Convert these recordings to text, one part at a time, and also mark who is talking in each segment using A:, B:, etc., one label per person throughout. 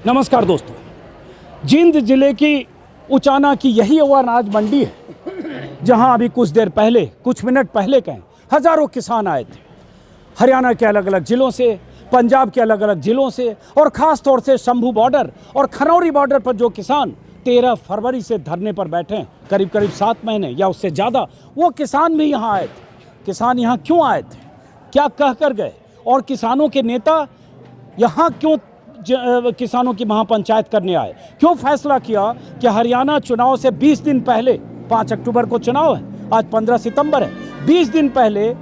A: नमस्कार दोस्तों, जींद जिले की उचाना की यही वो अनाज मंडी है जहां अभी कुछ मिनट पहले कहें हजारों किसान आए थे। हरियाणा के अलग अलग जिलों से, पंजाब के अलग अलग जिलों से और ख़ास तौर से शंभू बॉर्डर और खनौरी बॉर्डर पर जो किसान 13 फरवरी से धरने पर बैठे हैं, करीब 7 महीने या उससे ज़्यादा, वो किसान भी यहाँ आए थे। किसान यहाँ क्यों आए थे, क्या कह कर गए और किसानों के नेता यहाँ क्यों किसानों की महापंचायत करने आए, क्यों फैसला किया कि हरियाणा चुनाव से 20 दिन पहले, 5 अक्टूबर को चुनाव है, आज 15 सितंबर है, 20 दिन पहले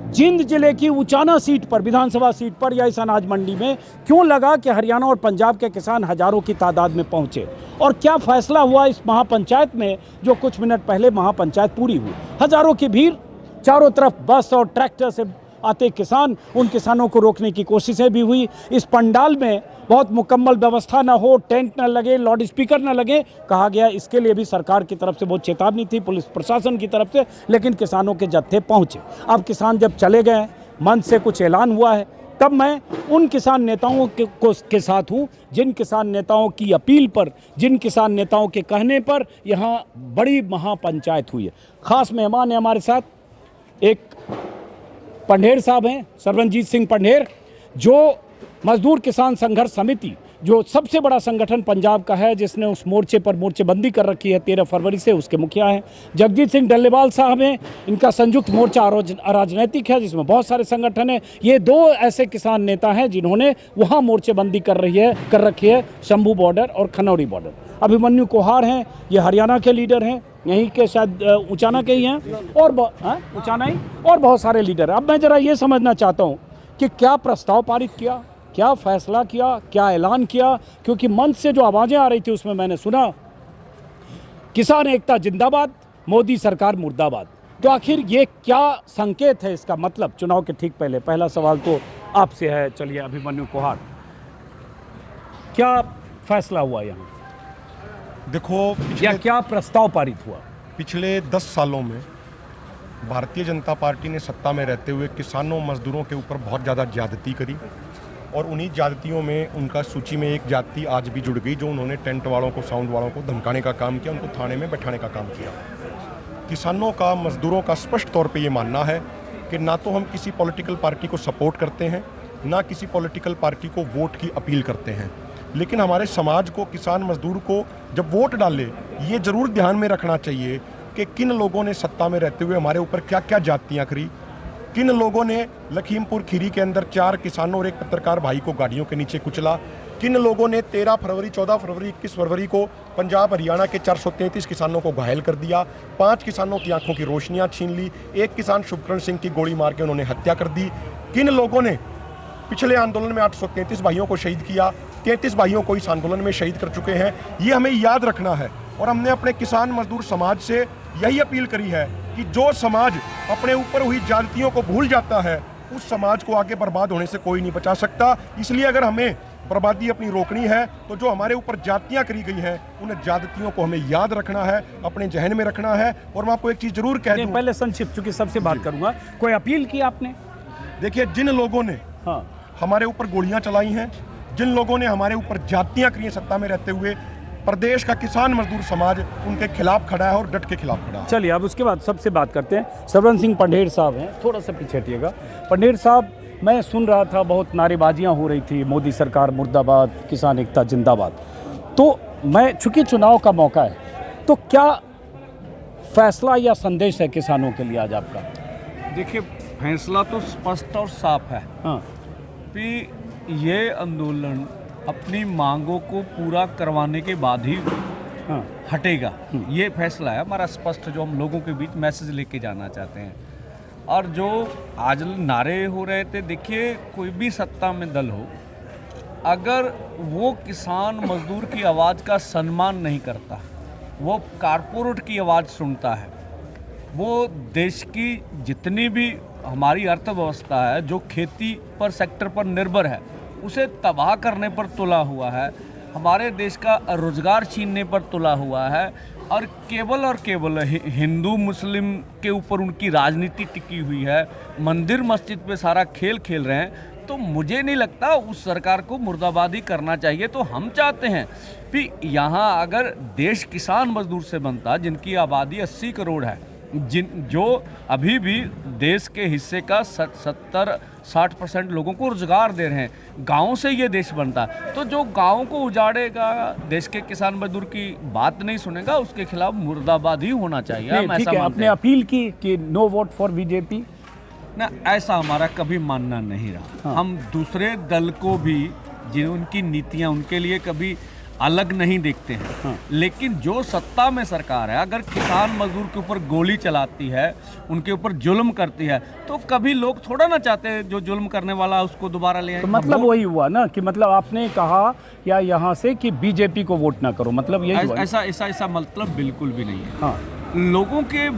A: जींद जिले की उचाना सीट पर, विधानसभा सीट पर या इस अनाज मंडी में क्यों लगा कि हरियाणा और पंजाब के किसान हजारों की तादाद में पहुंचे और क्या फैसला हुआ इस महापंचायत में जो कुछ मिनट पहले महापंचायत पूरी हुई। हजारों की भीड़, चारों तरफ बस और ट्रैक्टर से आते किसान, उन किसानों को रोकने की कोशिशें भी हुई। इस पंडाल में बहुत मुकम्मल व्यवस्था ना हो, टेंट ना लगे, लाउड स्पीकर ना लगे, कहा गया इसके लिए भी सरकार की तरफ से बहुत चेतावनी थी, पुलिस प्रशासन की तरफ से, लेकिन किसानों के जत्थे पहुंचे। अब किसान जब चले गए, मंच से कुछ ऐलान हुआ है, तब मैं उन किसान नेताओं के साथ हूँ जिन किसान नेताओं की अपील पर, जिन किसान नेताओं के कहने पर यहाँ बड़ी महापंचायत हुई है। खास मेहमान है हमारे साथ, एक पंढेर साहब हैं, सरवनजीत सिंह पंढेर, जो मजदूर किसान संघर्ष समिति, जो सबसे बड़ा संगठन पंजाब का है, जिसने उस मोर्चे पर मोर्चेबंदी कर रखी है 13 फरवरी से, उसके मुखिया हैं। जगजीत सिंह डल्लेवाल साहब हैं, इनका संयुक्त मोर्चा अराजनैतिक है जिसमें बहुत सारे संगठन हैं। ये दो ऐसे किसान नेता हैं जिन्होंने वहाँ मोर्चेबंदी कर रखी है शंभू बॉर्डर और खनौरी बॉर्डर। अभिमन्यु कोहार हैं, ये हरियाणा के लीडर हैं, यहीं के शायद उचाना के ही हैं, और उचाना ही, और बहुत सारे लीडर। अब मैं ज़रा ये समझना चाहता हूँ कि क्या प्रस्ताव पारित किया, क्या फैसला किया, क्या ऐलान किया, क्योंकि मंच से जो आवाज़ें आ रही थी उसमें मैंने सुना किसान एकता जिंदाबाद, मोदी सरकार मुर्दाबाद। तो आखिर ये क्या संकेत है, इसका मतलब चुनाव के ठीक पहले? पहला सवाल तो आपसे है। चलिए अभिमन्यु कोहार, क्या फैसला हुआ यहाँ,
B: देखो,
A: या क्या प्रस्ताव पारित हुआ?
B: पिछले 10 सालों में भारतीय जनता पार्टी ने सत्ता में रहते हुए किसानों मजदूरों के ऊपर बहुत ज़्यादा ज्यादती करी, और उन्हीं ज्यादतियों में उनका सूची में एक जाति आज भी जुड़ गई, जो उन्होंने टेंट वालों को, साउंड वालों को धमकाने का काम किया, उनको थाने में बैठाने का काम किया। किसानों का, मजदूरों का स्पष्ट तौर पे ये मानना है कि ना तो हम किसी पॉलिटिकल पार्टी को सपोर्ट करते हैं, ना किसी पॉलिटिकल पार्टी को वोट की अपील करते हैं, लेकिन हमारे समाज को, किसान मजदूर को जब वोट डाले, ये ज़रूर ध्यान में रखना चाहिए कि किन लोगों ने सत्ता में रहते हुए हमारे ऊपर क्या क्या जातियाँ करी, किन लोगों ने लखीमपुर खीरी के अंदर 4 किसानों और एक पत्रकार भाई को गाड़ियों के नीचे कुचला, किन लोगों ने 13 फरवरी, 14 फरवरी, 21 फरवरी को पंजाब हरियाणा के 433 किसानों को घायल कर दिया, 5 किसानों की आंखों की रोशनियां छीन ली, एक किसान शुभकरण सिंह की गोली मार के उन्होंने हत्या कर दी, किन लोगों ने पिछले आंदोलन में 833 भाइयों को शहीद किया, 33 भाइयों को इस आंदोलन में शहीद कर चुके हैं। ये हमें याद रखना है, और हमने अपने किसान मजदूर समाज से यही अपील करी है कि जो समाज अपने ऊपर हुई ज्यादतियों को भूल जाता है, उस समाज को आगे बर्बाद होने से कोई नहीं बचा सकता। इसलिए अगर हमें बर्बादी अपनी रोकनी है, तो जो हमारे ऊपर जातियाँ करी गई हैं, उन ज्यादतियों को हमें याद रखना है, अपने जहन में रखना है। और मैं आपको एक चीज़ जरूर कह दूं,
A: पहले संक्षिप्त, चूंकि सबसे बात करूंगा, कोई अपील की आपने?
B: देखिए, जिन लोगों ने हमारे ऊपर गोलियां चलाई हैं, जिन लोगों ने हमारे ऊपर जातियां करी हैं सत्ता में रहते हुए, प्रदेश का किसान मजदूर समाज उनके खिलाफ खड़ा है और डट के खिलाफ खड़ा है।
A: चलिए अब उसके बाद सबसे बात करते हैं। सरवन सिंह पंढेर साहब हैं, थोड़ा सा पीछे हटिएगा। पंढेर साहब, मैं सुन रहा था बहुत नारेबाजियां हो रही थी, मोदी सरकार मुर्दाबाद, किसान एकता जिंदाबाद। तो मैं, चूंकि चुनाव का मौका है, तो क्या फैसला या संदेश है किसानों के लिए आज आपका?
C: देखिए, फैसला तो स्पष्ट और साफ है कि ये आंदोलन अपनी मांगों को पूरा करवाने के बाद ही हटेगा। ये फैसला है हमारा स्पष्ट, जो हम लोगों के बीच मैसेज लेके जाना चाहते हैं। और जो आज नारे हो रहे थे, देखिए, कोई भी सत्ता में दल हो, अगर वो किसान मजदूर की आवाज़ का सम्मान नहीं करता, वो कारपोरेट की आवाज़ सुनता है, वो देश की जितनी भी हमारी अर्थव्यवस्था है, जो खेती पर, सेक्टर पर निर्भर है, उसे तबाह करने पर तुला हुआ है, हमारे देश का रोजगार छीनने पर तुला हुआ है, और केवल हिंदू मुस्लिम के ऊपर उनकी राजनीति टिकी हुई है, मंदिर मस्जिद पे सारा खेल खेल रहे हैं, तो मुझे नहीं लगता उस सरकार को मुर्दाबादी करना चाहिए। तो हम चाहते हैं कि यहाँ अगर देश किसान मजदूर से बनता, जिनकी आबादी 80 करोड़ है, जो अभी भी देश के हिस्से का 70-60% लोगों को रोजगार दे रहे हैं, गाँव से ये देश बनता, तो जो गाँव को उजाड़ेगा, देश के किसान मजदूर की बात नहीं सुनेगा, उसके खिलाफ मुर्दाबादी होना चाहिए। हम
A: ठीक
C: ऐसा
A: है,
C: मानते
A: आपने
C: हैं।
A: अपील की कि नो वोट फॉर बीजेपी।
C: ना, ऐसा हमारा कभी मानना नहीं रहा। हम दूसरे दल को भी, जिन उनकी नीतियां उनके लिए कभी अलग नहीं देखते हैं, लेकिन जो सत्ता में सरकार है, अगर किसान मजदूर के ऊपर गोली चलाती है, उनके ऊपर जुल्म करती है, तो कभी लोग थोड़ा ना चाहते हैं जो जुल्म करने वाला है उसको दोबारा ले आए।
A: तो मतलब वही हुआ ना कि मतलब आपने कहा या यहाँ से कि बीजेपी को वोट ना करो, मतलब यही हुआ।
C: ऐसा मतलब बिल्कुल भी नहीं है।
A: हाँ,
C: लोगों के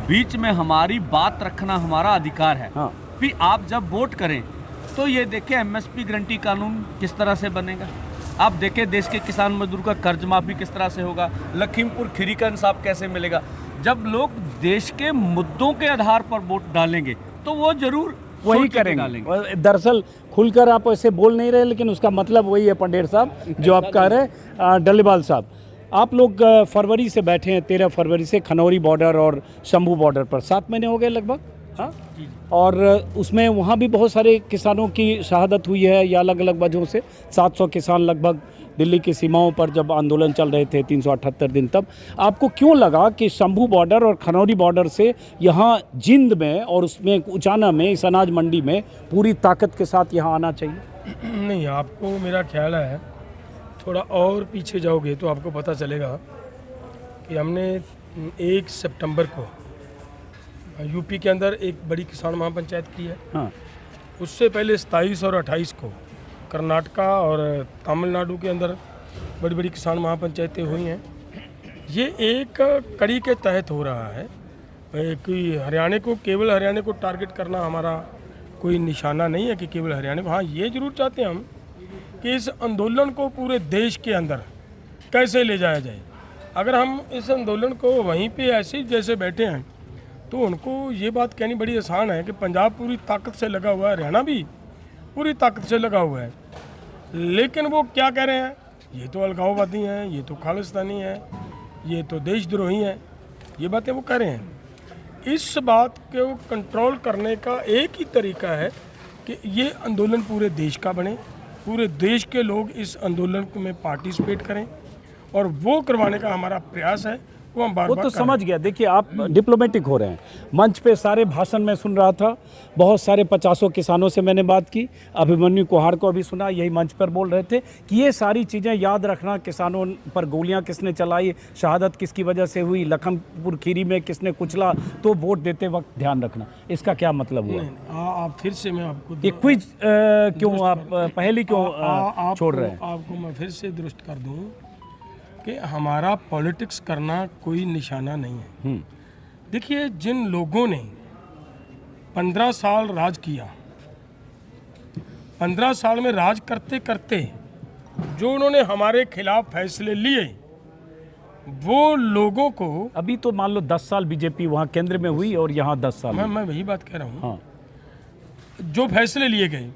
C: बीच में हमारी बात रखना हमारा अधिकार है।
A: हाँ।
C: फिर आप जब वोट करें तो ये देखें एमएसपी गारंटी कानून किस तरह से बनेगा, आप देखें देश के किसान मजदूर का कर्ज माफी किस तरह से होगा, लखीमपुर खीरी का इंसाफ कैसे मिलेगा। जब लोग देश के मुद्दों के आधार पर वोट डालेंगे तो वो जरूर
A: वही करेंगे। दरअसल खुलकर आप ऐसे बोल नहीं रहे, लेकिन उसका मतलब वही है पंडेर साहब जो आप कह रहे हैं। डल्लेवाल साहब, आप लोग फरवरी से बैठे हैं, 13 फरवरी से खनौरी बॉर्डर और शंभू बॉर्डर पर 7 महीने हो गए लगभग। हाँ, और उसमें वहाँ भी बहुत सारे किसानों की शहादत हुई है या अलग अलग वजहों से। 700 किसान लगभग दिल्ली की सीमाओं पर जब आंदोलन चल रहे थे 378 दिन, तब आपको क्यों लगा कि शंभू बॉर्डर और खनौरी बॉर्डर से यहाँ जिंद में और उसमें उचाना में, इस अनाज मंडी में पूरी ताकत के साथ यहाँ आना चाहिए?
D: नहीं, आपको मेरा ख्याल है थोड़ा और पीछे जाओगे तो आपको पता चलेगा कि हमने 1 सितंबर को यूपी के अंदर एक बड़ी किसान महापंचायत की है।
A: हाँ।
D: उससे पहले 27 और 28 को कर्नाटका और तमिलनाडु के अंदर बड़ी बड़ी किसान महापंचायतें हुई हैं। ये एक कड़ी के तहत हो रहा है कि हरियाणा को, केवल हरियाणा को टारगेट करना हमारा कोई निशाना नहीं है कि केवल हरियाणा। हाँ, ये जरूर चाहते हैं हम कि इस आंदोलन को पूरे देश के अंदर कैसे ले जाया जाए। अगर हम इस आंदोलन को वहीं पे ऐसे जैसे बैठे हैं तो उनको ये बात कहनी बड़ी आसान है कि पंजाब पूरी ताकत से लगा हुआ है, हरियाणा भी पूरी ताकत से लगा हुआ है, लेकिन वो क्या कह रहे हैं, ये तो अलगाववादी हैं, ये तो खालिस्तानी हैं, ये तो देशद्रोही हैं, ये बातें वो कह रहे हैं। इस बात को कंट्रोल करने का एक ही तरीका है कि ये आंदोलन पूरे देश का बने, पूरे देश के लोग इस आंदोलन में पार्टिसिपेट करें, और वो करवाने का हमारा प्रयास है। वो हम बार-बार
A: तो समझ गया। देखिए, आप डिप्लोमेटिक हो रहे हैं। मंच पे सारे भाषण में सुन रहा था, बहुत सारे 50 किसानों से मैंने बात की, अभिमन्यु कुहार को अभी सुना, यही मंच पर बोल रहे थे कि ये सारी चीज़ें याद रखना, किसानों पर गोलियां किसने चलाई, शहादत किसकी वजह से हुई, लखनपुर खीरी में किसने कुचला, तो वोट देते वक्त ध्यान रखना। इसका क्या मतलब हुआ?
D: आप फिर से, मैं आपको
A: ये क्विज क्यों आप पहले क्यों छोड़ रहे हैं?
D: आपको मैं फिर से दुरुस्त कर दूं कि हमारा पॉलिटिक्स करना कोई निशाना नहीं है। देखिए, जिन लोगों ने 15 साल राज किया, 15 साल में राज करते करते जो उन्होंने हमारे खिलाफ फैसले लिए, वो लोगों को,
A: अभी तो मान लो 10 साल बीजेपी वहाँ केंद्र में हुई और यहाँ 10 साल।
D: मैं वही बात कह रहा हूँ।
A: हाँ।
D: जो फैसले लिए गए,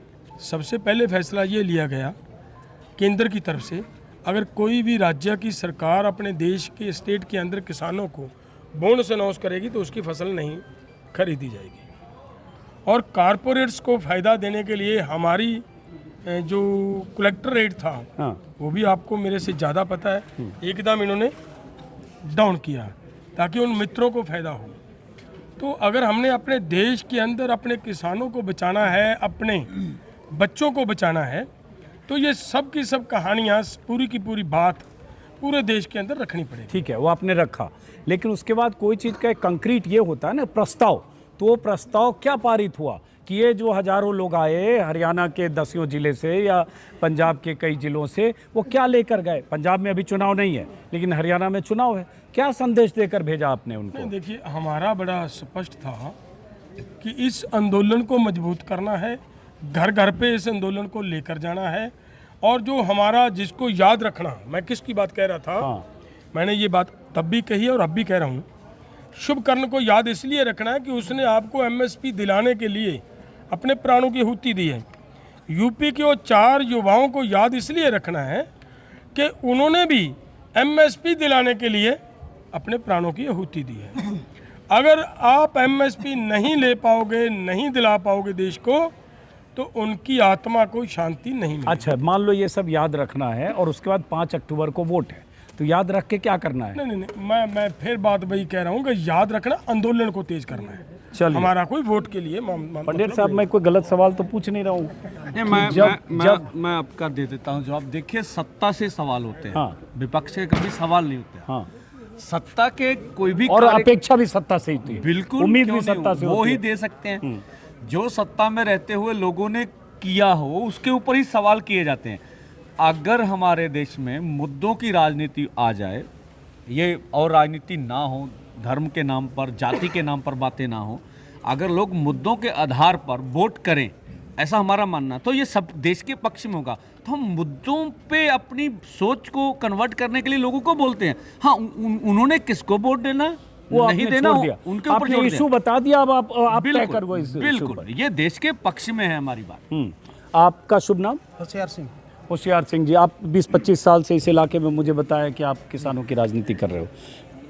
D: सबसे पहले फैसला ये लिया गया केंद्र की तरफ से, अगर कोई भी राज्य की सरकार अपने देश के स्टेट के अंदर किसानों को बोनस अनाउंस करेगी तो उसकी फसल नहीं खरीदी जाएगी। और कारपोरेट्स को फ़ायदा देने के लिए हमारी जो कलेक्टर रेट था,
A: हाँ।
D: वो भी आपको मेरे से ज़्यादा पता है, एकदम इन्होंने डाउन किया ताकि उन मित्रों को फ़ायदा हो। तो अगर हमने अपने देश के अंदर अपने किसानों को बचाना है, अपने बच्चों को बचाना है, तो ये सब की सब कहानियाँ, पूरी की पूरी बात पूरे देश के अंदर रखनी पड़ेगी।
A: ठीक है, वो आपने रखा, लेकिन उसके बाद कोई चीज़ का एक कंक्रीट ये होता है ना प्रस्ताव, तो वो प्रस्ताव क्या पारित हुआ कि ये जो हजारों लोग आए हरियाणा के 10 जिले से या पंजाब के कई जिलों से, वो क्या लेकर गए? पंजाब में अभी चुनाव नहीं है, लेकिन हरियाणा में चुनाव है, क्या संदेश देकर भेजा आपने उनको?
D: देखिए, हमारा बड़ा स्पष्ट था कि इस आंदोलन को मजबूत करना है, घर घर पे इस आंदोलन को लेकर जाना है, और जो हमारा, जिसको याद रखना, मैं किसकी बात कह रहा था?
A: हाँ।
D: मैंने ये बात तब भी कही और अब भी कह रहा हूँ, शुभ कर्ण को याद इसलिए रखना है कि उसने आपको एमएसपी दिलाने के लिए अपने प्राणों की आहुति दी है। यूपी के वो 4 युवाओं को याद इसलिए रखना है कि उन्होंने भी एमएसपी दिलाने के लिए अपने प्राणों की आहुति दी है। अगर आप एमएसपी नहीं ले पाओगे, नहीं दिला पाओगे देश को, तो उनकी आत्मा को शांति नहीं मिलेगी।
A: अच्छा, मान लो ये सब याद रखना है और उसके बाद 5 अक्टूबर को वोट है, तो याद रख के क्या करना है?
D: नहीं, मैं फिर बात वही कह रहा हूँ कि याद रखना, आंदोलन को तेज करना है।
A: चलिए,
D: हमारा कोई वोट के लिए
A: पंडित साहब मैं कोई गलत सवाल तो पूछ नहीं रहा हूँ।
C: मैं आपका दे देता हूँ जवाब। देखिए, सत्ता से सवाल होते हैं,
A: हाँ।
C: विपक्ष से कभी सवाल नहीं होते।
A: हाँ,
C: सत्ता के कोई भी
A: और अपेक्षा भी सत्ता से ही होती है,
C: बिल्कुल,
A: उम्मीद
C: क्यों
A: भी
C: नहीं
A: सत्ता से
C: वो
A: होती
C: ही
A: है।
C: दे सकते हैं। जो सत्ता में रहते हुए लोगों ने किया हो उसके ऊपर ही सवाल किए जाते हैं। अगर हमारे देश में मुद्दों की राजनीति आ जाए, ये और राजनीति ना हो, धर्म के नाम पर, जाति के नाम पर बातें ना हो, अगर लोग मुद्दों के आधार पर वोट करें, ऐसा हमारा मानना, तो ये सब देश के पक्ष में होगा। तो हम मुद्दों पे अपनी सोच को कन्वर्ट करने के लिए लोगों को बोलते हैं। हाँ, उन्होंने किसको वोट देना,
A: वो
C: नहीं देना, उनके ऊपर छोड़
A: इशू बता दिया। अब आप तय करो इस
C: बिल्कुल, ये देश के पक्ष में है हमारी बात।
A: आपका शुभ नाम?
E: होशियार सिंह।
A: होशियार सिंह जी, आप 20-25 साल से इस इलाके में, मुझे बताया कि आप किसानों की राजनीति कर रहे हो,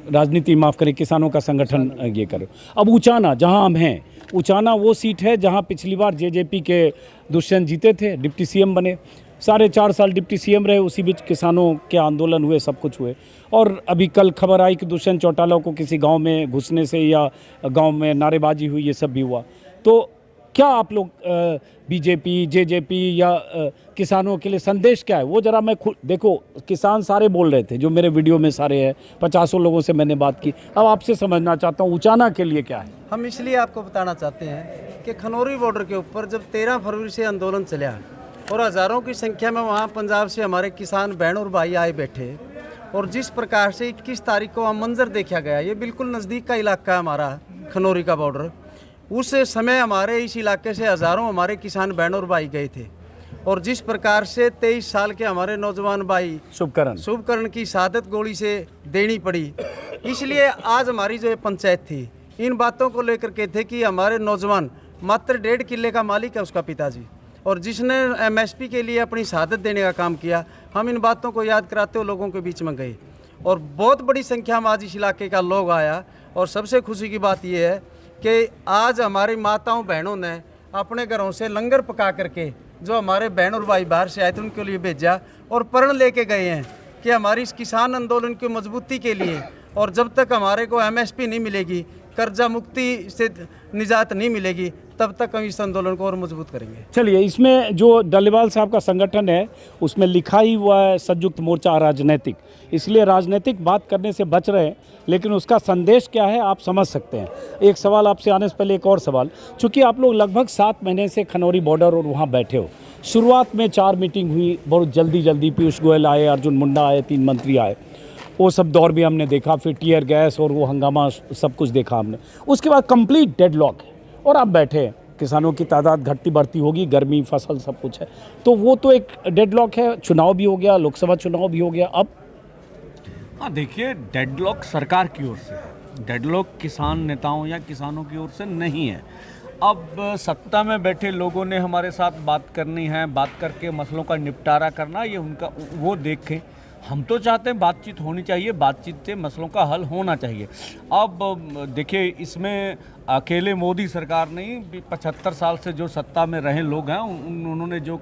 A: राजनीति माफ़ करें, किसानों का संगठन ये कर रहे हो। अब उचाना जहां हम हैं, उचाना वो सीट है जहां पिछली बार जेजेपी के दुष्यंत जीते थे, डिप्टी सीएम बने, 4.5 साल डिप्टी सीएम रहे, उसी बीच किसानों के आंदोलन हुए, सब कुछ हुए। और अभी कल खबर आई कि दुष्यंत चौटाला को किसी गांव में घुसने से या गांव में नारेबाजी हुई, ये सब भी हुआ। तो क्या आप लोग बीजेपी, जेजेपी या किसानों के लिए संदेश क्या है वो जरा मैं खुद देखो, किसान सारे बोल रहे थे जो मेरे वीडियो में सारे हैं, 50 लोगों से मैंने बात की। अब आपसे समझना चाहता हूँ उचाना के लिए क्या है।
E: हम इसलिए आपको बताना चाहते हैं कि खनौरी बॉर्डर के ऊपर जब 13 फरवरी से आंदोलन चला और हज़ारों की संख्या में वहाँ पंजाब से हमारे किसान बहन और भाई आए बैठे, और जिस प्रकार से 21 तारीख को वहाँ मंजर देखा गया, ये बिल्कुल नज़दीक का इलाका है हमारा खनौरी का बॉर्डर। उस समय हमारे इस इलाके से हज़ारों हमारे किसान बहन और भाई गए थे, और जिस प्रकार से 23 साल के हमारे नौजवान भाई शुभकरण की शहादत गोली से देनी पड़ी, इसलिए आज हमारी जो पंचायत थी इन बातों को लेकर के थे कि हमारे नौजवान मात्र 1.5 किले का मालिक है उसका पिताजी, और जिसने एमएसपी के लिए अपनी शहादत देने का काम किया, हम इन बातों को याद कराते हुए लोगों के बीच में गए, और बहुत बड़ी संख्या में आज इस इलाके का लोग आया। और सबसे खुशी की बात यह है कि आज हमारी माताओं बहनों ने अपने घरों से लंगर पका करके जो हमारे बहन और भाई बाहर से आए थे उनके लिए भेजा, और प्रण लेके गए हैं कि हमारी इस किसान आंदोलन की मजबूती के लिए, और जब तक हमारे को एमएसपी नहीं मिलेगी, कर्जा मुक्ति से निजात नहीं मिलेगी, तब तक हम इस आंदोलन को और मजबूत करेंगे।
A: चलिए, इसमें जो डल्लेवाल साहब का संगठन है उसमें लिखा ही हुआ है संयुक्त मोर्चा राजनीतिक, इसलिए राजनीतिक बात करने से बच रहे हैं, लेकिन उसका संदेश क्या है आप समझ सकते हैं। एक सवाल आपसे आने से पहले एक और सवाल, चूँकि आप लोग लगभग 7 महीने से खनौरी बॉर्डर और वहाँ बैठे हो, शुरुआत में 4 मीटिंग हुई, बहुत जल्दी पीयूष गोयल आए, अर्जुन मुंडा आए, 3 मंत्री आए, वो सब दौर भी हमने देखा, फिर टीयर गैस और वो हंगामा सब कुछ देखा हमने। उसके बाद कंप्लीट डेडलॉक है और आप बैठे हैं, किसानों की तादाद घटती बढ़ती होगी, गर्मी फसल सब कुछ है, तो वो तो एक डेडलॉक है। चुनाव भी हो गया, लोकसभा चुनाव भी हो गया, अब
C: हाँ देखिए, डेडलॉक सरकार की ओर से, डेडलॉक किसान नेताओं या किसानों की ओर से नहीं है। अब सत्ता में बैठे लोगों ने हमारे साथ बात करनी है, बात करके मसलों का निपटारा करना, ये उनका वो देखें। हम तो चाहते हैं बातचीत होनी चाहिए, बातचीत से मसलों का हल होना चाहिए। अब देखिए, इसमें अकेले मोदी सरकार नहीं, 75 साल से जो सत्ता में रहे लोग हैं उन्होंने जो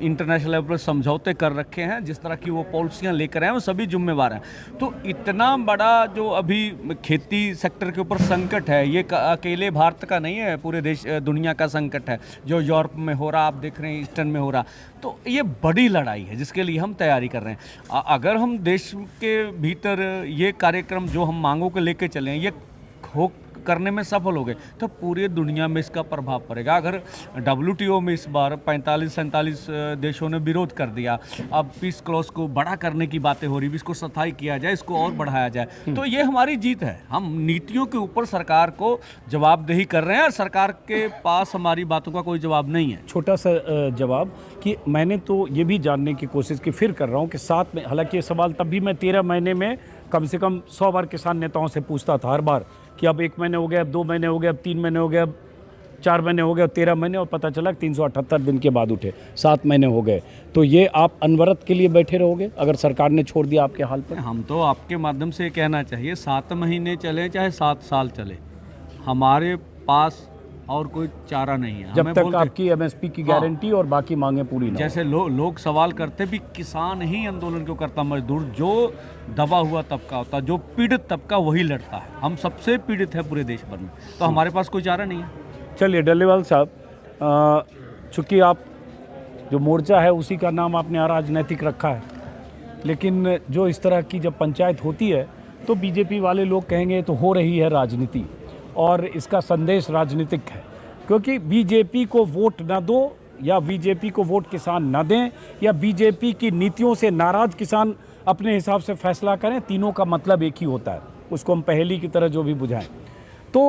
C: इंटरनेशनल लेवल पर समझौते कर रखे हैं, जिस तरह की वो पॉलिसियां लेकर आए हैं, वो सभी जिम्मेवार हैं। तो इतना बड़ा जो अभी खेती सेक्टर के ऊपर संकट है, ये अकेले भारत का नहीं है, पूरे देश दुनिया का संकट है। जो यूरोप में हो रहा, आप देख रहे हैं ईस्टर्न में हो रहा, तो ये बड़ी लड़ाई है जिसके लिए हम तैयारी कर रहे हैं। अगर हम देश के भीतर ये कार्यक्रम जो हम मांगों को लेकर चले हैं, ये हो करने में सफल हो गए, तो पूरी दुनिया में इसका प्रभाव पड़ेगा। अगर WTO में इस बार 45-47 देशों ने विरोध कर दिया, अब पीस क्लॉज को बड़ा करने की बातें हो रही, इसको सफाई किया जाए, इसको और बढ़ाया जाए, तो ये हमारी जीत है। हम नीतियों के ऊपर सरकार को जवाबदेही कर रहे हैं, और सरकार के पास हमारी बातों का कोई जवाब नहीं है।
A: छोटा सा जवाब कि मैंने तो ये भी जानने की कोशिश की, फिर कर रहा हूँ कि 7 में, हालांकि ये सवाल तब भी मैं 13 महीने में कम से कम 100 बार किसान नेताओं से पूछता था हर बार कि अब 1 महीने हो गए, अब 2 महीने हो गए, अब 3 महीने हो गए, अब 4 महीने हो गए और 13 महीने, और पता चला 378 दिन के बाद उठे, 7 महीने हो गए। तो ये आप अनवरत के लिए बैठे रहोगे अगर सरकार ने छोड़ दिया आपके हाल पर?
C: हम तो आपके माध्यम से कहना चाहिए 7 महीने चले चाहे 7 साल चले, हमारे पास और कोई चारा नहीं है।
A: जब
C: हमें
A: तक
C: बोलते-
A: आपकी एमएसपी की गारंटी और बाकी मांगे पूरी ना हो।
C: जैसे लोग सवाल करते भी किसान ही आंदोलन क्यों करता, मजदूर जो दबा हुआ तबका होता है, जो पीड़ित तबका वही लड़ता है। हम सबसे पीड़ित है पूरे देश भर में, तो हमारे पास कोई चारा नहीं है।
A: चलिए डल्लेवाल साहब, चूँकि आप जो मोर्चा है उसी का नाम आपने अराजनैतिक रखा है, लेकिन जो इस तरह की जब पंचायत होती है तो बीजेपी वाले लोग कहेंगे तो हो रही है राजनीति, और इसका संदेश राजनीतिक है, क्योंकि बीजेपी को वोट न दो या बीजेपी को वोट किसान न दें या बीजेपी की नीतियों से नाराज किसान अपने हिसाब से फैसला करें, तीनों का मतलब एक ही होता है, उसको हम पहेली की तरह जो भी बुझाएं। तो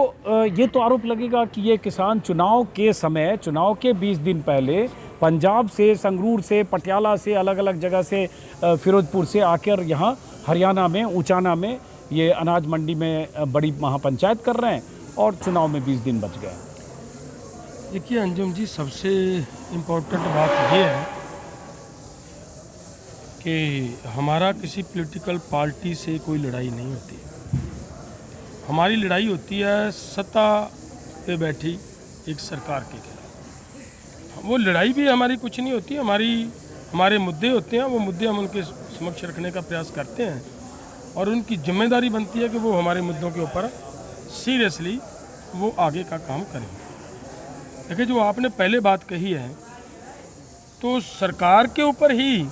A: ये तो आरोप लगेगा कि ये किसान चुनाव के समय, चुनाव के 20 दिन पहले पंजाब से, संगरूर से, पटियाला से, अलग अलग जगह से, फिरोजपुर से आकर यहाँ हरियाणा में ऊचाना में ये अनाज मंडी में बड़ी महापंचायत कर रहे हैं और चुनाव में 20 दिन बच गए।
D: देखिए अंजुम जी, सबसे इम्पोर्टेंट बात ये है कि हमारा किसी पॉलिटिकल पार्टी से कोई लड़ाई नहीं होती। हमारी लड़ाई होती है सत्ता पे बैठी एक सरकार के खिलाफ। वो लड़ाई भी हमारी कुछ नहीं होती, हमारे मुद्दे होते हैं, वो मुद्दे हम उनके समक्ष रखने का प्रयास करते हैं और उनकी जिम्मेदारी बनती है कि वो हमारे मुद्दों के ऊपर सीरियसली वो आगे का काम करें। देखिए, जो आपने पहले बात कही है, तो सरकार के ऊपर ही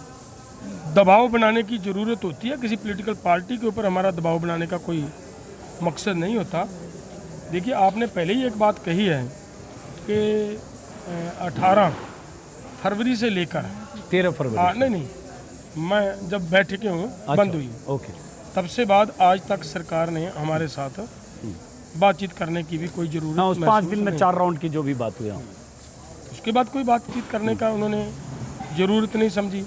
D: दबाव बनाने की ज़रूरत होती है, किसी पॉलिटिकल पार्टी के ऊपर हमारा दबाव बनाने का कोई मकसद नहीं होता। देखिए, आपने पहले ही एक बात कही है कि 18 फरवरी से लेकर
A: 13 फरवरी
D: नहीं, मैं जब बैठकें बंद हुई,
A: ओके,
D: तब से बाद आज तक सरकार ने हमारे साथ बातचीत करने की भी कोई ज़रूरत
A: हाँ, उस 5 दिन में 4 राउंड की जो भी बात हुई,
D: उसके बाद कोई बातचीत करने का उन्होंने ज़रूरत नहीं समझी।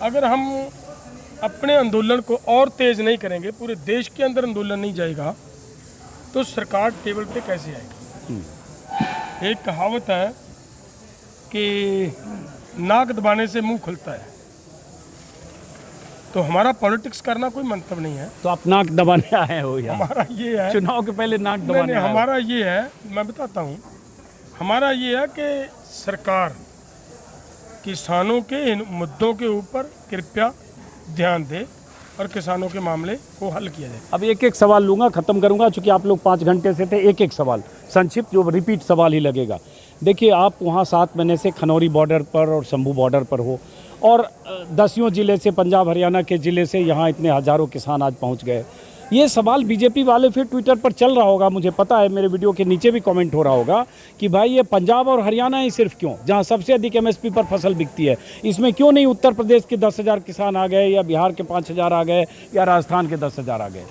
D: अगर हम अपने आंदोलन को और तेज़ नहीं करेंगे, पूरे देश के अंदर आंदोलन नहीं जाएगा, तो सरकार टेबल पे कैसे आएगी? एक कहावत है कि नाक दबाने से मुंह खुलता है, तो हमारा पॉलिटिक्स करना कोई मतलब नहीं है।
A: तो आप नाक दबाने आए हो या
D: हमारा ये है,
A: चुनाव के पहले नाक दबाने
D: नहीं,
A: आए हो?
D: हमारा ये है, मैं बताता हूँ, हमारा ये है कि सरकार किसानों के इन मुद्दों के ऊपर कृपया ध्यान दे और किसानों के मामले को हल किया जाए।
A: अब एक एक सवाल लूँगा, ख़त्म करूँगा, चूँकि आप लोग 5 घंटे से थे। एक एक सवाल संक्षिप्त, जो रिपीट सवाल ही लगेगा। देखिए, आप वहाँ 7 महीने से खनौरी बॉर्डर पर और शंभू बॉर्डर पर हो, और 10 ज़िले से, पंजाब हरियाणा के ज़िले से यहाँ इतने हज़ारों किसान आज पहुँच गए। ये सवाल बीजेपी वाले फिर ट्विटर पर चल रहा होगा, मुझे पता है, मेरे वीडियो के नीचे भी कमेंट हो रहा होगा कि भाई ये पंजाब और हरियाणा ही सिर्फ क्यों, जहाँ सबसे अधिक एमएसपी पर फसल बिकती है, इसमें क्यों नहीं उत्तर प्रदेश के 10,000 किसान आ गए, या बिहार के 5,000 आ गए, या राजस्थान के 10,000 आ गए?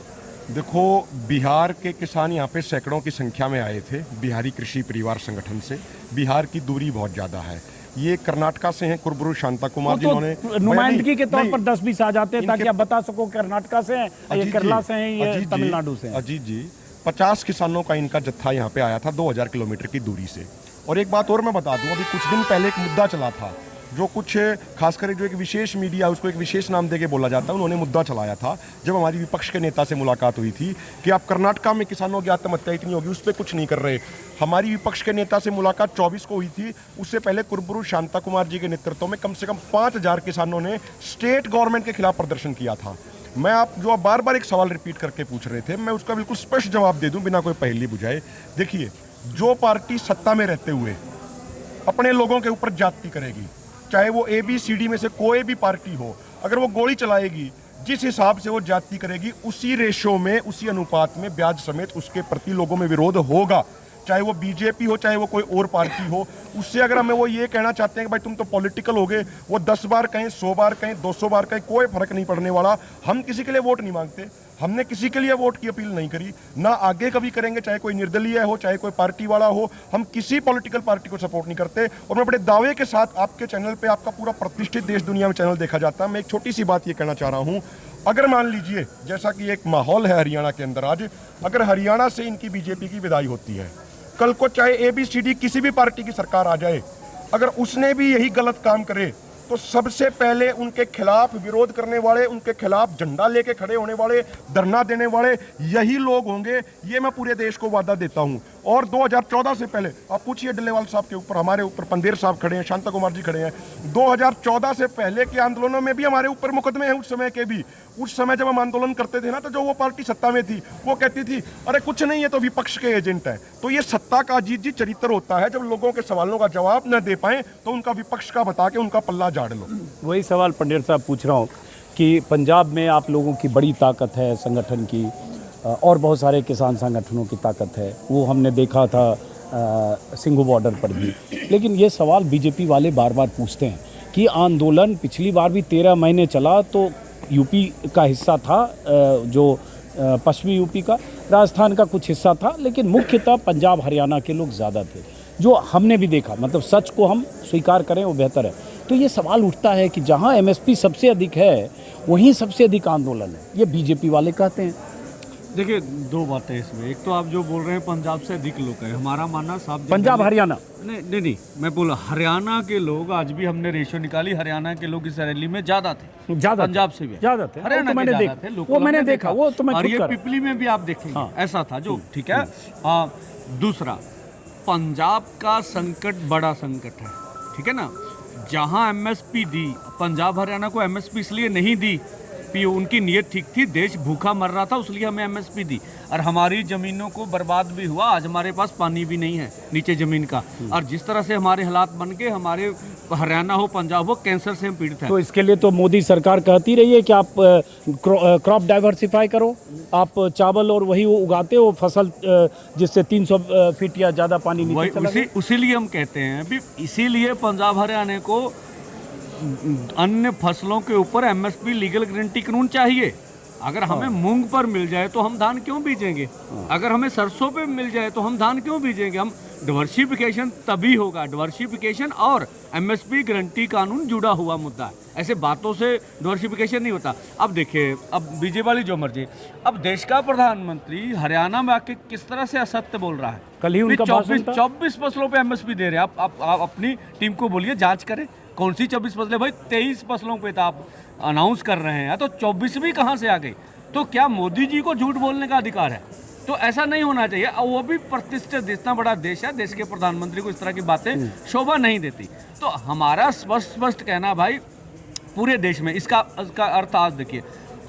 B: देखो, बिहार के किसान यहाँ पे सैकड़ों की संख्या में आए थे, बिहारी कृषि परिवार संगठन से। बिहार की दूरी बहुत ज़्यादा है। ये कर्नाटका से हैं कुरबुरु शांता कुमार, जिन्होंने
A: नुमाइंदगी के तौर पर 10-20 आ जाते हैं, ताकि आप बता सको कर्नाटका से हैं, ये केरला से हैं, ये तमिलनाडु से हैं।
B: अजीत जी, 50 किसानों का इनका जत्था यहाँ पे आया था 2000 किलोमीटर की दूरी से। और एक बात और मैं बता दूं, अभी कुछ दिन पहले एक मुद्दा चला था, जो कुछ खासकर जो एक विशेष मीडिया, उसको एक विशेष नाम देके बोला जाता है, उन्होंने मुद्दा चलाया था जब हमारी विपक्ष के नेता से मुलाकात हुई थी कि आप कर्नाटका में किसानों की आत्महत्या इतनी होगी, उस पर कुछ नहीं कर रहे। हमारी विपक्ष के नेता से मुलाकात 24 को हुई थी, उससे पहले कुरबुरु शांता कुमार जी के नेतृत्व में कम से कम 5000 किसानों ने स्टेट गवर्नमेंट के खिलाफ प्रदर्शन किया था। मैं आप बार बार एक सवाल रिपीट करके पूछ रहे थे, मैं उसका बिल्कुल स्पष्ट जवाब दे दूं बिना कोई पहेली बुझाए। देखिए, जो पार्टी सत्ता में रहते हुए अपने लोगों के ऊपर जाति करेगी, चाहे वो ABCD में से कोई भी पार्टी हो, अगर वो गोली चलाएगी, जिस हिसाब से वो जाति करेगी, उसी रेशो में, उसी अनुपात में ब्याज समेत उसके प्रति लोगों में विरोध होगा, चाहे वो बीजेपी हो, चाहे वो कोई और पार्टी हो। उससे अगर हमें वो ये कहना चाहते हैं कि भाई तुम तो पॉलिटिकल हो गए, वो 10 बार कहें, 100 बार कहें, 200 बार कहें, कोई फर्क नहीं पड़ने वाला। हम किसी के लिए वोट नहीं मांगते, हमने किसी के लिए वोट की अपील नहीं करी, ना आगे कभी करेंगे, चाहे कोई निर्दलीय हो, चाहे कोई पार्टी वाला हो। हम किसी पॉलिटिकल पार्टी को सपोर्ट नहीं करते। और मैं बड़े दावे के साथ आपके चैनल पे, आपका पूरा प्रतिष्ठित देश दुनिया में चैनल देखा जाता है, मैं एक छोटी सी बात ये कहना चाह रहा हूँ, अगर मान लीजिए जैसा कि एक माहौल है हरियाणा के अंदर आज, अगर हरियाणा से इनकी बीजेपी की विदाई होती है, कल को चाहे ABCD किसी भी पार्टी की सरकार आ जाए, अगर उसने भी यही गलत काम करे तो सबसे पहले उनके खिलाफ विरोध करने वाले, उनके खिलाफ झंडा लेके खड़े होने वाले, धरना देने वाले यही लोग होंगे। ये मैं पूरे देश को वादा देता हूं। और 2014 से पहले आप पूछिए डल्लेवाल साहब के ऊपर, हमारे ऊपर पंदेर साहब खड़े हैं, शांता कुमार जी खड़े हैं। 2014 से पहले के आंदोलनों में भी हमारे ऊपर मुकदमे हैं, उस समय के भी। उस समय जब हम आंदोलन करते थे ना, तो जो वो पार्टी सत्ता में थी वो कहती थी अरे कुछ नहीं है तो विपक्ष के एजेंट है। तो ये सत्ता का अजीत जी चरित्र होता है, जब लोगों के सवालों का जवाब न दे पाए तो उनका विपक्ष का बता के उनका पल्ला झाड़ लो।
A: वही सवाल पंडेर साहब पूछ रहा हूँ कि पंजाब में आप लोगों की बड़ी ताकत है संगठन की, और बहुत सारे किसान संगठनों की ताकत है, वो हमने देखा था सिंघू बॉर्डर पर भी। लेकिन ये सवाल बीजेपी वाले बार बार पूछते हैं कि आंदोलन पिछली बार भी 13 महीने चला, तो यूपी का हिस्सा था, जो पश्चिमी यूपी का, राजस्थान का कुछ हिस्सा था, लेकिन मुख्यतः पंजाब हरियाणा के लोग ज़्यादा थे, जो हमने भी देखा। मतलब सच को हम स्वीकार करें वो बेहतर है। तो ये सवाल उठता है कि जहाँ MSP सबसे अधिक है वहीं सबसे अधिक आंदोलन है, ये बीजेपी वाले कहते हैं।
C: देखिए, दो बातें इसमें। एक तो आप जो बोल रहे हैं पंजाब से अधिक लोग हैं, हमारा मानना साफ
A: पंजाब हरियाणा
C: नहीं, मैं बोला हरियाणा के लोग, आज भी हमने रेशो निकाली, हरियाणा के लोग इस रैली में ज्यादा थे,
A: ज़्यादा
C: पंजाब से भी
A: ज़्यादा थे।
C: हरियाणा
A: तो मैंने देखा, वो मैंने देखा, वो तो मैं
C: और
A: खुद
C: ये
A: कर-
C: पिपली में भी आप देखेंगे ऐसा था जो, ठीक है। दूसरा, पंजाब का संकट बड़ा संकट है, ठीक है ना। जहां MSP दी, पंजाब हरियाणा को MSP इसलिए नहीं दी, उनकी नीयत ठीक थी, देश भूखा मर रहा था, इसलिए हमें MSP दी। और हमारी ज़मीनों को बर्बाद भी हुआ, आज हमारे पास पानी भी नहीं है नीचे ज़मीन का। और जिस तरह से हमारे हालात बन के, हमारे हरियाणा हो पंजाब हो, कैंसर से हम पीड़ित हैं।
A: तो इसके लिए तो मोदी सरकार कहती रही है कि आप क्रॉप डाइवर्सिफाई करो, आप चावल और वही वो उगाते हो फसल, जिससे 300 फीट या ज़्यादा पानी नीचे चला गया।
C: उसीलिए हम कहते हैं भी, इसीलिए पंजाब हरियाणा को अन्य फसलों के ऊपर MSP लीगल गारंटी कानून चाहिए। अगर हमें मूंग पर मिल जाए तो हम धान क्यों बीजेंगे? अगर हमें सरसों पे मिल जाए तो हम धान क्यों बीजेंगे? हम डाइवर्सिफिकेशन तभी होगा, डाइवर्सिफिकेशन और MSP गारंटी कानून जुड़ा हुआ मुद्दा है। ऐसे बातों से डाइवर्सिफिकेशन नहीं होता। अब देखिए, अब बीजेपी वाली जो मर्जी, अब देश का प्रधानमंत्री हरियाणा में आके किस तरह से असत्य बोल रहा है।
A: कल ही उनका भाषण था।
C: 24 फसलों पे MSP दे रहे हैं। आप अपनी टीम को बोलिए, जांच करें कौन सी 24 फसलें। भाई 23 फसलों पे तो आप अनाउंस कर रहे हैं, तो 24वीं कहाँ से आ गई? तो क्या मोदी जी को झूठ बोलने का अधिकार है? तो ऐसा नहीं होना चाहिए। वो भी प्रतिष्ठित, इतना बड़ा देश है, देश के प्रधानमंत्री को इस तरह की बातें शोभा नहीं देती। तो हमारा स्पष्ट कहना भाई, पूरे देश में इसका अर्थ आज देखिए,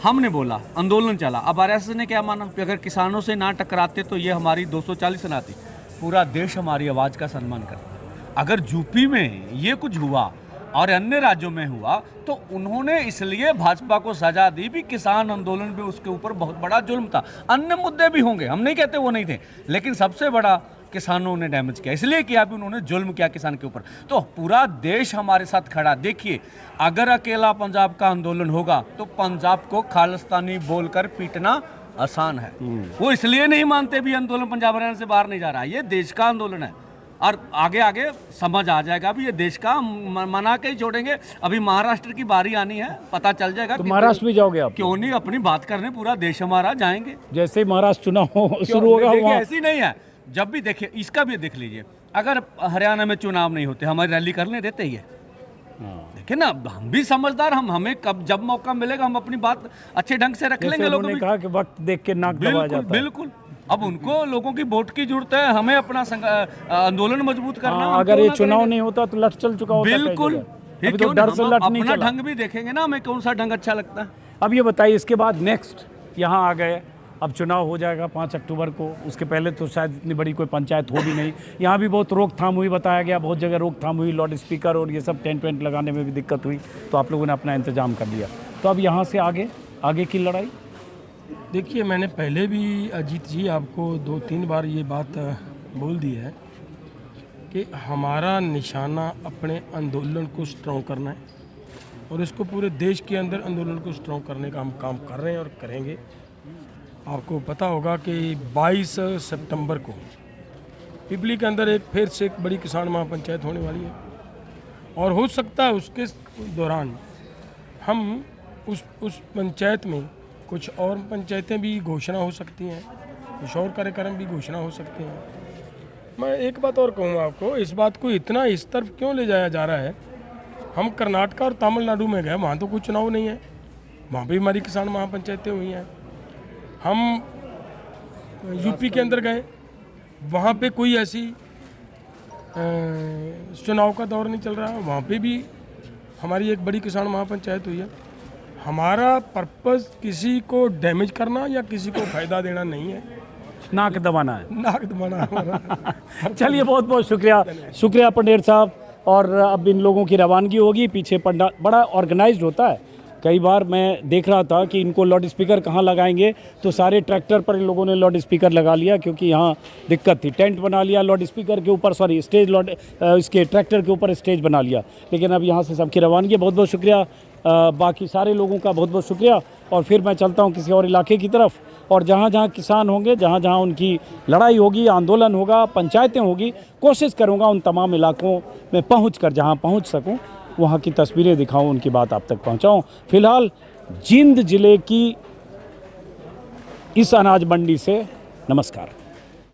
C: हमने बोला आंदोलन चला, अब RSS ने क्या माना कि अगर किसानों से ना टकराते तो ये हमारी 240 न आती। पूरा देश हमारी आवाज़ का सम्मान करता। अगर यूपी में ये कुछ हुआ और अन्य राज्यों में हुआ, तो उन्होंने इसलिए भाजपा को सजा दी भी किसान आंदोलन भी उसके ऊपर बहुत बड़ा जुल्म था। अन्य मुद्दे भी होंगे, हम नहीं कहते वो नहीं थे, लेकिन सबसे बड़ा किसानों ने डैमेज किया, इसलिए किया भी उन्होंने जुल्म किया किसान के ऊपर। तो पूरा देश हमारे साथ खड़ा। देखिए, अगर अकेला पंजाब का आंदोलन होगा तो पंजाब को खालिस्तानी बोलकर पीटना आसान है। वो इसलिए नहीं मानते भी आंदोलन पंजाब हरियाणा से बाहर नहीं जा रहा, ये देश का आंदोलन है। और आगे आगे समझ आ जाएगा भी ये देश का, मना के ही छोड़ेंगे। अभी महाराष्ट्र की बारी आनी है, पता चल जाएगा।
A: तो महाराष्ट्र भी जाओगे आप?
C: क्यों नहीं, अपनी बात करने पूरा देश हमारा जाएंगे।
A: जैसे ही महाराष्ट्र चुनाव शुरू होगा वहाँ
C: ऐसी नहीं है। जब भी देखिए, इसका भी देख लीजिए, अगर हरियाणा में चुनाव नहीं होते, हमारी रैली करने देते ही है। देखिए ना, हम भी समझदार, हमें कब जब मौका मिलेगा हम अपनी बात अच्छे ढंग से रख लेंगे। लोगों ने कहा
A: कि वक्त देख के नाक दबा जाता है।
C: बिल्कुल। अब उनको लोगों की वोट की जरूरत है, हमें अपना आंदोलन मजबूत करना।
A: अगर ये चुनाव नहीं होता तो लठ चल चुका होता।
C: बिल्कुल,
A: तो डर से लठ नहीं चला।
C: अपना ढंग भी देखेंगे ना, हमें कौन सा ढंग अच्छा लगता है।
A: अब ये बताइए, इसके बाद नेक्स्ट यहाँ आ गए, अब चुनाव हो जाएगा 5 अक्टूबर को। उसके पहले तो शायद इतनी बड़ी कोई पंचायत हो भी नहीं। यहाँ भी बहुत रोकथाम हुई, बताया गया, बहुत जगह रोकथाम हुई, लाउड स्पीकर और ये सब टेंट वेंट लगाने में भी दिक्कत हुई, तो आप लोगों ने अपना इंतजाम कर लिया। तो अब यहाँ से आगे की लड़ाई।
D: देखिए, मैंने पहले भी अजीत जी आपको 2-3 बार ये बात बोल दी है कि हमारा निशाना अपने आंदोलन को स्ट्रॉन्ग करना है, और इसको पूरे देश के अंदर आंदोलन को स्ट्रॉन्ग करने का हम काम कर रहे हैं और करेंगे। आपको पता होगा कि 22 सितंबर को पिपली के अंदर फिर से एक बड़ी किसान महापंचायत होने वाली है, और हो सकता है उसके दौरान हम उस पंचायत में कुछ और पंचायतें भी घोषणा हो सकती हैं, कुछ और कार्यक्रम भी घोषणा हो सकते हैं। मैं एक बात और कहूँगा आपको, इस बात को इतना इस तरफ क्यों ले जाया जा रहा है। हम कर्नाटक और तमिलनाडु में गए, वहाँ तो कोई चुनाव नहीं है, वहाँ भी हमारी किसान महापंचायतें हुई हैं। हम यूपी के अंदर गए, वहाँ पे कोई ऐसी चुनाव का दौर नहीं चल रहा, वहाँ पे भी हमारी एक बड़ी किसान महापंचायत हुई है। हमारा पर्पस किसी को डैमेज करना या किसी को फायदा देना नहीं है,
A: नाक दबाना है।
D: नाक दबाना हमारा।
A: चलिए बहुत बहुत शुक्रिया पंडेर साहब। और अब इन लोगों की रवानगी होगी, पीछे पंडा बड़ा ऑर्गेनाइज्ड होता है। कई बार मैं देख रहा था कि इनको लाउड स्पीकर कहाँ लगाएंगे, तो सारे ट्रैक्टर पर इन लोगों ने लाउड स्पीकर लगा लिया, क्योंकि यहाँ दिक्कत थी। टेंट बना लिया लाउड स्पीकर के ऊपर, सॉरी स्टेज इसके ट्रैक्टर के ऊपर स्टेज बना लिया। लेकिन अब यहाँ से सबकी रवानगी। बहुत बहुत शुक्रिया बाकी सारे लोगों का, बहुत बहुत शुक्रिया। और फिर मैं चलता हूँ किसी और इलाके की तरफ, और जहाँ जहाँ किसान होंगे, जहाँ जहाँ उनकी लड़ाई होगी, आंदोलन होगा, पंचायतें होगी, कोशिश करूँगा उन तमाम इलाकों में पहुँच कर, जहाँ पहुँच सकूँ वहाँ की तस्वीरें दिखाऊं, उनकी बात आप तक पहुँचाऊँ। फिलहाल जींद जिले की इस अनाज मंडी से नमस्कार।